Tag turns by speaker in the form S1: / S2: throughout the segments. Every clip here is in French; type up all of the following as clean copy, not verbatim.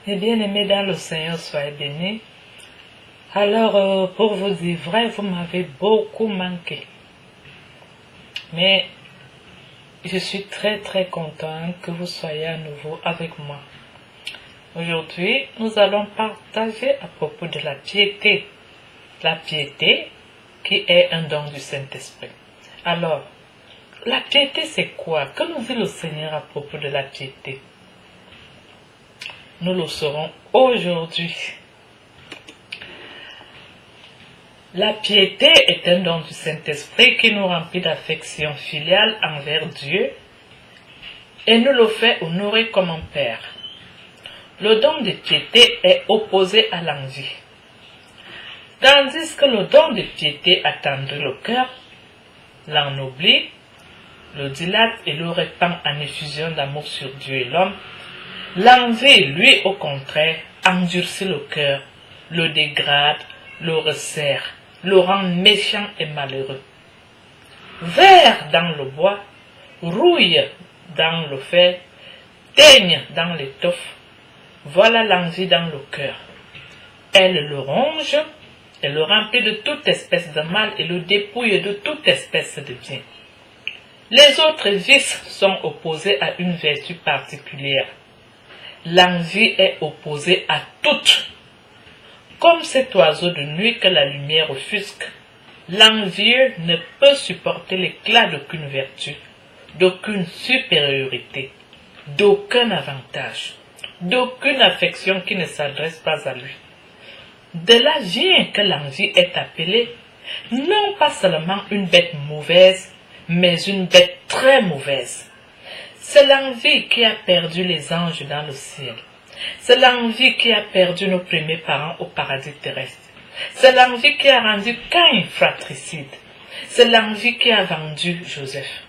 S1: Et bien-aimés dans le Seigneur, soyez bénis. Alors, pour vous dire vrai, vous m'avez beaucoup manqué. Mais je suis très content que vous soyez à nouveau avec moi. Aujourd'hui, nous allons partager à propos de la piété. La piété qui est un don du Saint-Esprit. Alors, la piété c'est quoi? Que nous dit le Seigneur à propos de la piété? Nous le saurons aujourd'hui. La piété est un don du Saint-Esprit qui nous remplit d'affection filiale envers Dieu et nous le fait honorer comme un Père. Le don de piété est opposé à l'envie. Tandis que le don de piété attendrit le cœur, l'ennoblit, le dilate et le répand en effusion d'amour sur Dieu et l'homme, l'envie, lui, au contraire, endurcit le cœur, le dégrade, le resserre, le rend méchant et malheureux. Vert dans le bois, rouille dans le fer, teigne dans l'étoffe, voilà l'envie dans le cœur. Elle le ronge, elle le remplit de toute espèce de mal et le dépouille de toute espèce de bien. Les autres vices sont opposés à une vertu particulière. L'envie est opposée à toutes. Comme cet oiseau de nuit que la lumière offusque, l'envieux ne peut supporter l'éclat d'aucune vertu, d'aucune supériorité, d'aucun avantage, d'aucune affection qui ne s'adresse pas à lui. De là vient que l'envie est appelée non pas seulement une bête mauvaise, mais une bête très mauvaise. C'est l'envie qui a perdu les anges dans le ciel. C'est l'envie qui a perdu nos premiers parents au paradis terrestre. C'est l'envie qui a rendu Caïn fratricide. C'est l'envie qui a vendu Joseph.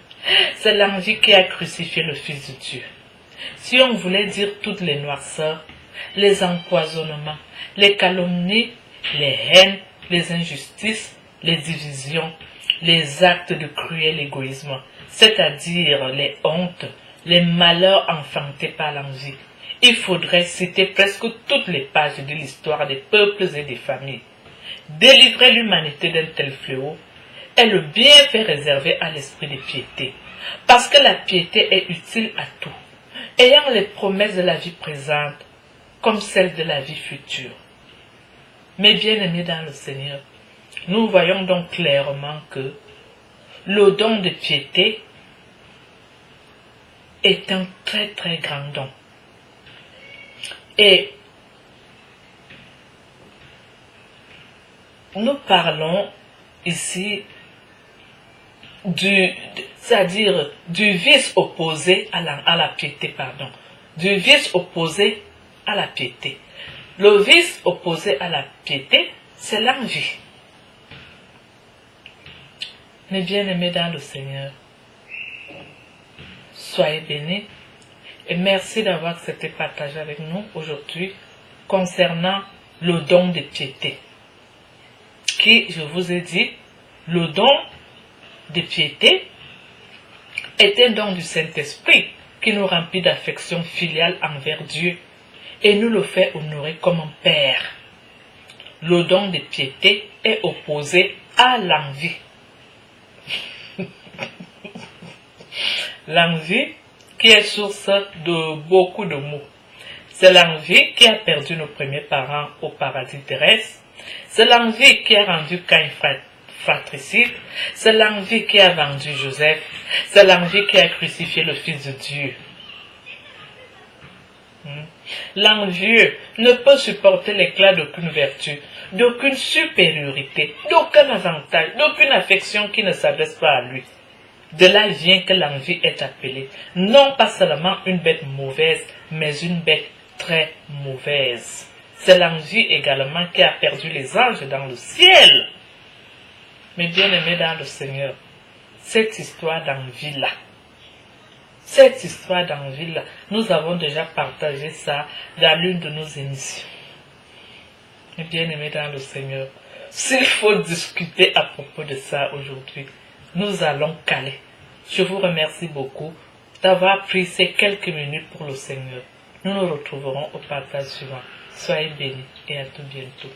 S1: C'est l'envie qui a crucifié le Fils de Dieu. Si on voulait dire toutes les noirceurs, les empoisonnements, les calomnies, les haines, les injustices, les divisions, les actes de cruel égoïsme, c'est-à-dire les hontes, les malheurs enfantés par l'envie, il faudrait citer presque toutes les pages de l'histoire des peuples et des familles. Délivrer l'humanité d'un tel fléau est le bienfait réservé à l'esprit de piété, parce que la piété est utile à tout, ayant les promesses de la vie présente comme celles de la vie future. Mes bien-aimés dans le Seigneur, nous voyons donc clairement que le don de piété est un très grand don. Et nous parlons ici c'est-à-dire du vice opposé à la piété, du vice opposé à la piété. Le vice opposé à la piété, c'est l'envie. Mes bien-aimés dans le Seigneur, soyez bénis et merci d'avoir accepté de partager avec nous aujourd'hui concernant le don de piété. Qui, je vous ai dit, le don de piété est un don du Saint-Esprit qui nous remplit d'affection filiale envers Dieu et nous le fait honorer comme un Père. Le don de piété est opposé à l'envie. L'envie qui est source de beaucoup de maux. C'est l'envie qui a perdu nos premiers parents au paradis terrestre. C'est l'envie qui a rendu Caïn fratricide. C'est l'envie qui a vendu Joseph. C'est l'envie qui a crucifié le Fils de Dieu. L'envieux ne peut supporter l'éclat d'aucune vertu, d'aucune supériorité, d'aucun avantage, d'aucune affection qui ne s'adresse pas à lui. De là vient que l'envie est appelée, non pas seulement une bête mauvaise, mais une bête très mauvaise. C'est l'envie également qui a perdu les anges dans le ciel. Mes bien-aimés dans le Seigneur, cette histoire d'envie-là, nous avons déjà partagé ça dans l'une de nos émissions. Mes bien-aimés dans le Seigneur, s'il faut discuter à propos de ça aujourd'hui, nous allons caler. Je vous remercie beaucoup d'avoir pris ces quelques minutes pour le Seigneur. Nous nous retrouverons au partage suivant. Soyez bénis et à tout bientôt.